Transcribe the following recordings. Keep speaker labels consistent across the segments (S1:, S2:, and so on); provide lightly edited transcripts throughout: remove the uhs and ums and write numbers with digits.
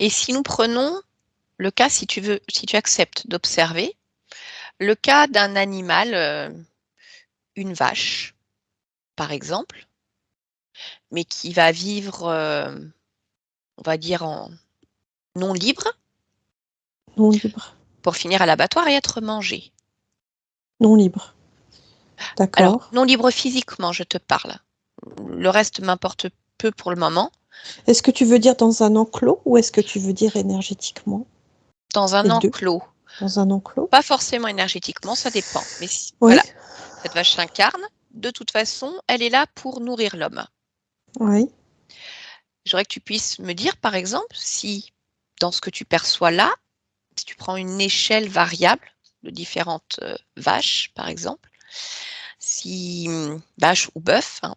S1: Et si nous prenons le cas, si tu acceptes d'observer, le cas d'un animal, une vache, par exemple, mais qui va vivre, on va dire, en non libre,
S2: Non libre.
S1: pour finir à l'abattoir et être mangé.
S2: Non libre.
S1: Alors,
S2: D'accord.
S1: non libre physiquement, je te parle. Le reste m'importe peu pour le moment.
S2: Est-ce que tu veux dire dans un enclos ou est-ce que tu veux dire énergétiquement?
S1: Dans un
S2: Les deux.
S1: enclos.
S2: Dans un enclos?
S1: Pas forcément énergétiquement, ça dépend. Mais
S2: Oui.
S1: voilà, cette vache s'incarne. De toute façon, elle est là pour nourrir l'homme.
S2: Oui.
S1: J'aimerais que tu puisses me dire, par exemple, si dans ce que tu perçois là, si tu prends une échelle variable de différentes vaches, par exemple, si vache ou bœuf, hein,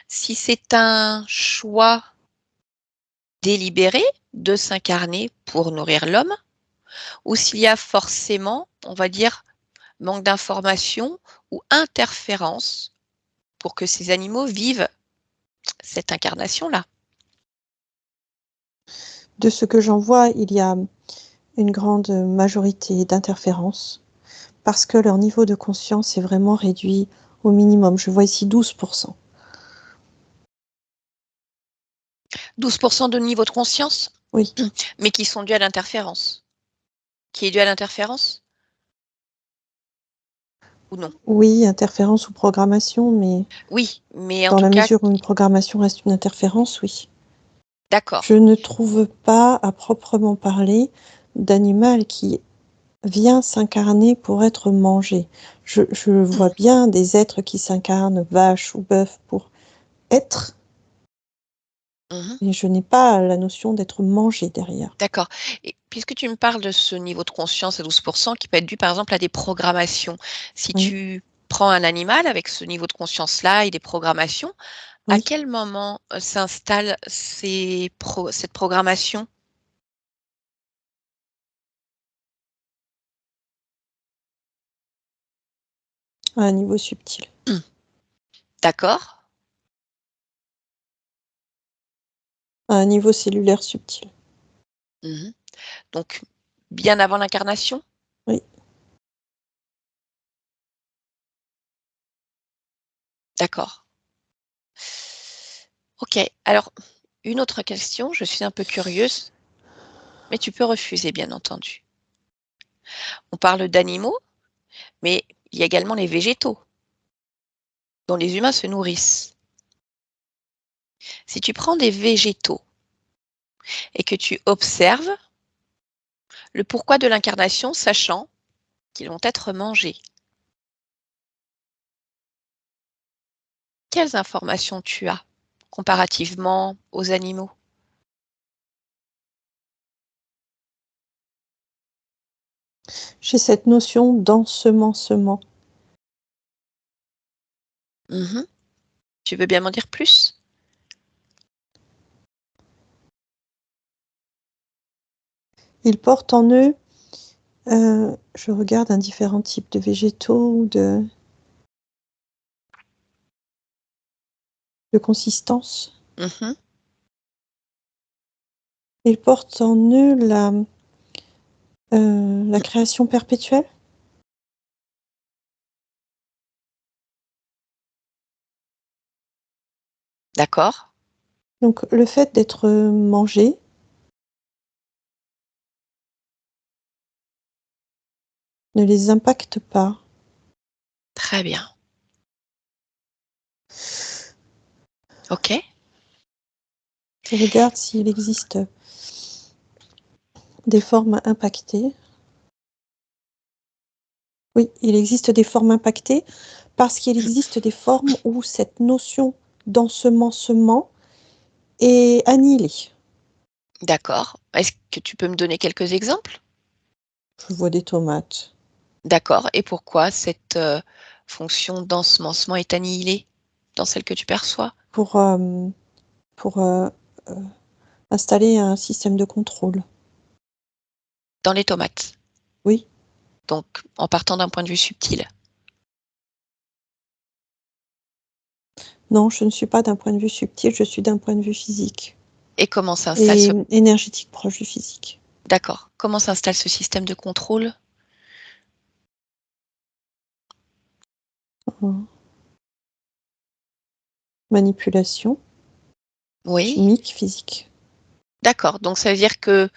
S1: si c'est un choix délibéré de s'incarner pour nourrir l'homme, ou s'il y a forcément, on va dire, manque d'information ou interférence pour que ces animaux vivent cette incarnation-là.
S2: De ce que j'en vois, il y a une grande majorité d'interférences parce que leur niveau de conscience est vraiment réduit au minimum. Je vois ici 12%.
S1: 12% de niveau de conscience,
S2: Oui.
S1: mais qui sont dus à l'interférence. Qui est dû à l'interférence ou non?
S2: Oui, interférence ou programmation, mais
S1: Oui, mais en
S2: dans
S1: tout
S2: la
S1: cas,
S2: mesure où une programmation reste une interférence, oui. Je
S1: d'accord.
S2: ne trouve pas, à proprement parler, d'animal qui vient s'incarner pour être mangé. Je vois bien des êtres qui s'incarnent, vache ou bœuf, pour être,
S1: Mhm.
S2: mais je n'ai pas la notion d'être mangé derrière.
S1: D'accord. Et puisque tu me parles de ce niveau de conscience à 12% qui peut être dû par exemple à des programmations, si
S2: Oui,
S1: tu prends un animal avec ce niveau de conscience-là et des programmations, à
S2: oui.
S1: quel moment s'installe cette programmation?
S2: À un niveau subtil.
S1: D'accord.
S2: À un niveau cellulaire subtil.
S1: Mhm. Donc, bien avant l'incarnation?
S2: Oui.
S1: D'accord. Ok. Alors, une autre question, je suis un peu curieuse, mais tu peux refuser, bien entendu. On parle d'animaux, mais il y a également les végétaux, dont les humains se nourrissent. Si tu prends des végétaux et que tu observes le pourquoi de l'incarnation, sachant qu'ils vont être mangés, quelles informations tu as comparativement aux animaux?
S2: J'ai cette notion d'ensemencement.
S1: Mhm. Tu veux bien m'en dire plus?
S2: Ils portent en eux, je regarde un différent type de végétaux ou de consistance.
S1: Mhm.
S2: Ils portent en eux la création perpétuelle.
S1: D'accord.
S2: Donc le fait d'être mangé ne les impacte pas.
S1: Très bien. Ok.
S2: Je regarde s'il existe des formes impactées. Oui, il existe des formes impactées parce qu'il existe des formes où cette notion d'ensemencement est annihilée.
S1: D'accord. Est-ce que tu peux me donner quelques exemples?
S2: Je vois des tomates.
S1: D'accord. Et pourquoi cette fonction d'ensemencement est annihilée dans celle que tu perçois?
S2: Pour installer un système de contrôle.
S1: Dans les tomates.
S2: Oui,
S1: Donc, en partant d'un point de vue subtil.
S2: non, je ne suis pas d'un point de vue subtil, je suis d'un point de vue physique.
S1: Et comment s'installe
S2: et
S1: ce...
S2: énergétique proche du physique.
S1: D'accord. Comment s'installe ce système de contrôle?
S2: Manipulation
S1: Oui.
S2: chimique, physique.
S1: D'accord. Donc ça veut dire que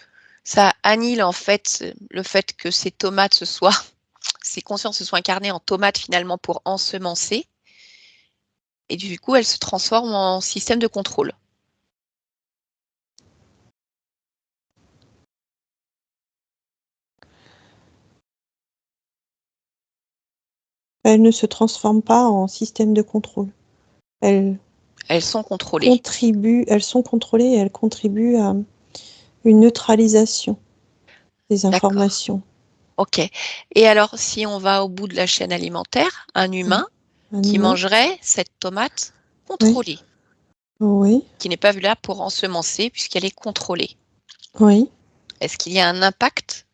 S1: ça annule en fait le fait que ces tomates ces consciences se soient incarnées en tomates finalement pour ensemencer. Et du coup, elles se transforment en système de contrôle.
S2: Elles ne se transforment pas en système de contrôle. Elles
S1: Elles sont contrôlées.
S2: elles sont contrôlées et elles contribuent à une neutralisation des
S1: D'accord.
S2: informations.
S1: Ok. Et alors, si on va au bout de la chaîne alimentaire, un humain
S2: Un
S1: qui
S2: humain,
S1: mangerait cette tomate
S2: oui,
S1: contrôlée,
S2: oui,
S1: qui n'est pas là pour ensemencer puisqu'elle est contrôlée,
S2: oui,
S1: est-ce qu'il y a un impact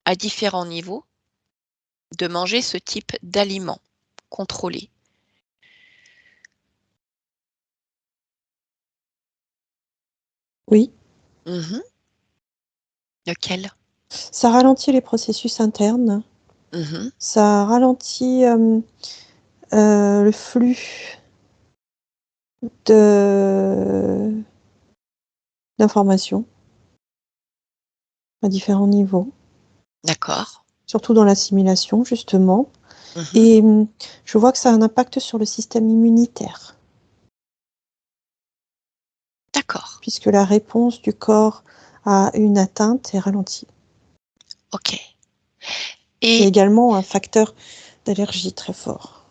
S1: à différents niveaux de manger ce type d'aliment contrôlé?
S2: oui.
S1: Mhm. Lequel?
S2: Ça ralentit les processus internes,
S1: Mhm.
S2: ça ralentit le flux de d'informations à différents niveaux,
S1: D'accord.
S2: surtout dans l'assimilation, justement.
S1: Mhm.
S2: Et je vois que ça a un impact sur le système immunitaire,
S1: D'accord.
S2: puisque la réponse du corps à une atteinte est ralentie.
S1: Ok.
S2: Il y a
S1: Et
S2: également un facteur d'allergie très fort,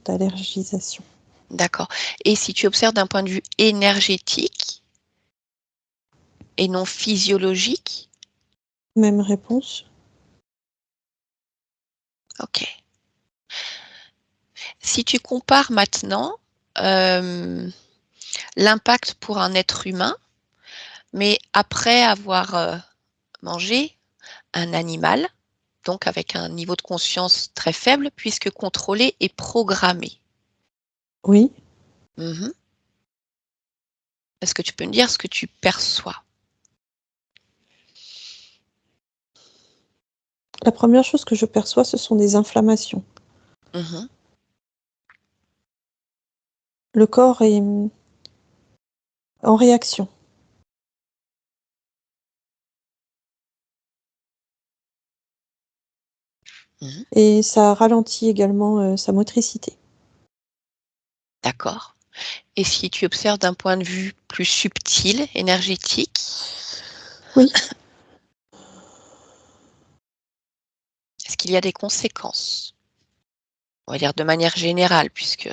S2: d'allergisation.
S1: d'accord. Et si tu observes d'un point de vue énergétique et non physiologique,
S2: Même réponse.
S1: ok. Si tu compares maintenant euh, l'impact pour un être humain, mais après avoir mangé un animal, donc avec un niveau de conscience très faible, puisque contrôlé et programmé.
S2: Oui.
S1: Mhm. Est-ce que tu peux me dire ce que tu perçois?
S2: La première chose que je perçois, ce sont des inflammations.
S1: Mhm.
S2: Le corps est en réaction.
S1: Mhm.
S2: Et ça ralentit également sa motricité.
S1: D'accord. Et si tu observes d'un point de vue plus subtil, énergétique,
S2: Oui.
S1: est-ce qu'il y a des conséquences? On va dire de manière générale, puisque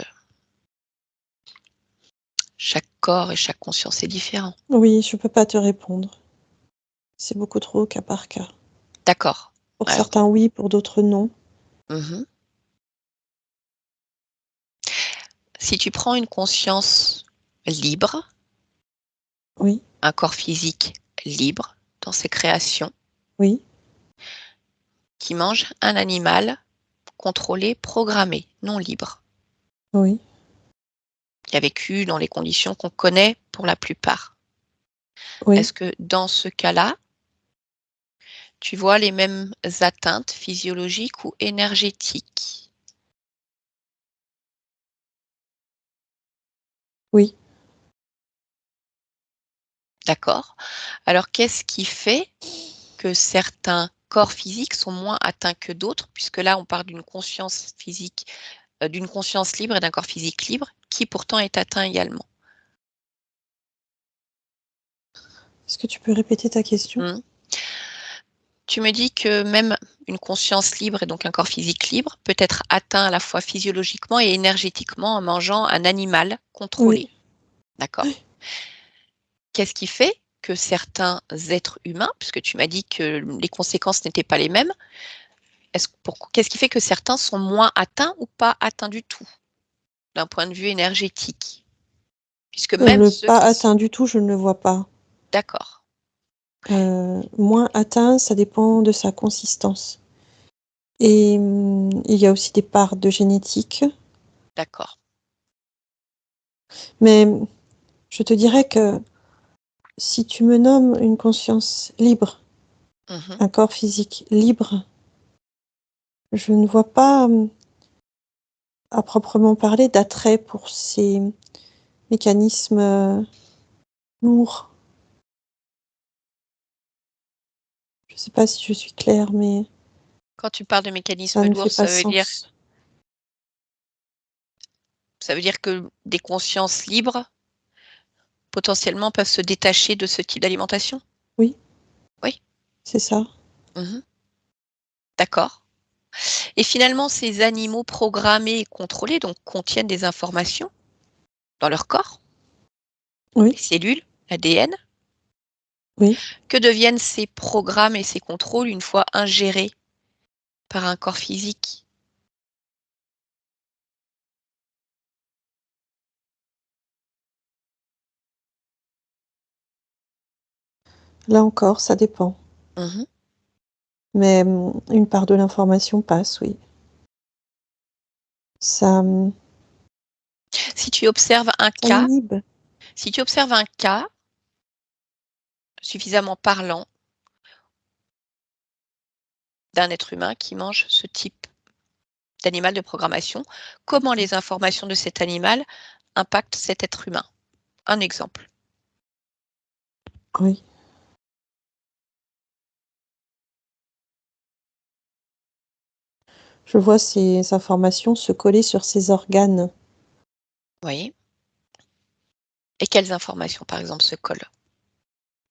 S1: chaque corps et chaque conscience est différent.
S2: Oui, je ne peux pas te répondre. C'est beaucoup trop au cas par cas.
S1: D'accord.
S2: Pour
S1: Alors,
S2: certains, oui, pour d'autres, non.
S1: mhm. Si tu prends une conscience libre,
S2: Oui,
S1: un corps physique libre dans ses créations,
S2: oui,
S1: qui mange un animal contrôlé, programmé, non libre,
S2: oui,
S1: qui a vécu dans les conditions qu'on connaît pour la plupart.
S2: oui.
S1: Est-ce que dans ce cas-là, tu vois les mêmes atteintes physiologiques ou énergétiques?
S2: Oui.
S1: D'accord. Alors, qu'est-ce qui fait que certains corps physiques sont moins atteints que d'autres, puisque là, on parle d'une conscience physique, d'une conscience libre et d'un corps physique libre, qui pourtant est atteint également.
S2: Est-ce que tu peux répéter ta question?
S1: Hmm. Tu me dis que même une conscience libre et donc un corps physique libre peut être atteint à la fois physiologiquement et énergétiquement en mangeant un animal contrôlé.
S2: Oui.
S1: D'accord. Qu'est-ce qui fait que certains êtres humains, puisque tu m'as dit que les conséquences n'étaient pas les mêmes, qu'est-ce qui fait que certains sont moins atteints ou pas atteints du tout, d'un point de vue énergétique? Puisque même
S2: Le
S1: ceux
S2: pas
S1: qui sont...
S2: atteint du tout, je ne le vois pas.
S1: D'accord,
S2: Moins atteint, ça dépend de sa consistance. Et il y a aussi des parts de génétique.
S1: d'accord.
S2: Mais Je te dirais que si tu me nommes une conscience libre, un corps physique libre, je ne vois pas, à proprement parler, d'attrait pour ces mécanismes lourds. Je ne sais pas si je suis claire, mais
S1: Quand tu parles de
S2: ça
S1: mécanisme
S2: ne
S1: lourd,
S2: fait pas
S1: ça veut dire
S2: sens.
S1: que des consciences libres, potentiellement, peuvent se détacher de ce type d'alimentation?
S2: Oui,
S1: Oui.
S2: c'est ça.
S1: D'accord. Et finalement, ces animaux programmés et contrôlés, donc contiennent des informations dans leur corps,
S2: Oui,
S1: les cellules, l'ADN.
S2: oui.
S1: Que deviennent ces programmes et ces contrôles une fois ingérés par un corps physique?
S2: Là encore, ça dépend.
S1: Mmh.
S2: Mais une part de l'information passe, oui. Ça,
S1: Si tu observes un
S2: ça
S1: cas
S2: inhibe.
S1: si tu observes un cas suffisamment parlant d'un être humain qui mange ce type d'animal de programmation, comment les informations de cet animal impactent cet être humain? Un exemple.
S2: Oui. Je vois ces informations se coller sur ces organes.
S1: Oui. Et quelles informations, par exemple, se collent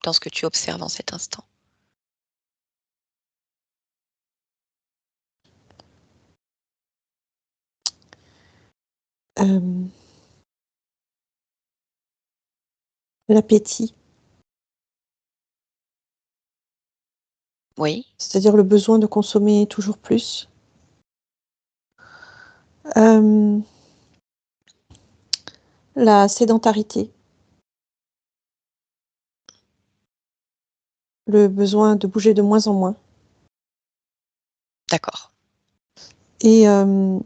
S1: dans ce que tu observes en cet instant?
S2: Hem, L'appétit,
S1: Oui,
S2: c'est-à-dire le besoin de consommer toujours plus. Hem, la sédentarité, le besoin de bouger de moins en moins
S1: d'accord.
S2: et hem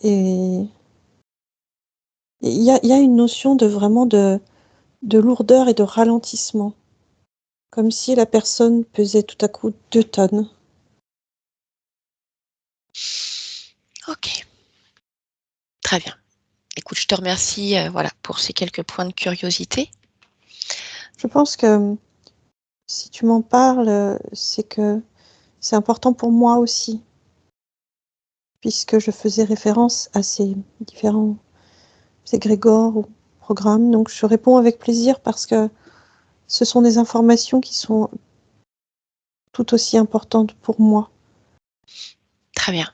S2: et il y a une notion de vraiment de lourdeur et de ralentissement, comme si la personne pesait tout à coup 2 tonnes.
S1: OK, très bien. Écoute, je te remercie, voilà, pour ces quelques points de curiosité.
S2: Je pense que, si tu m'en parles, c'est que c'est important pour moi aussi, puisque je faisais référence à ces différents égrégores ou programmes, donc je réponds avec plaisir parce que ce sont des informations qui sont tout aussi importantes pour moi.
S1: Très bien.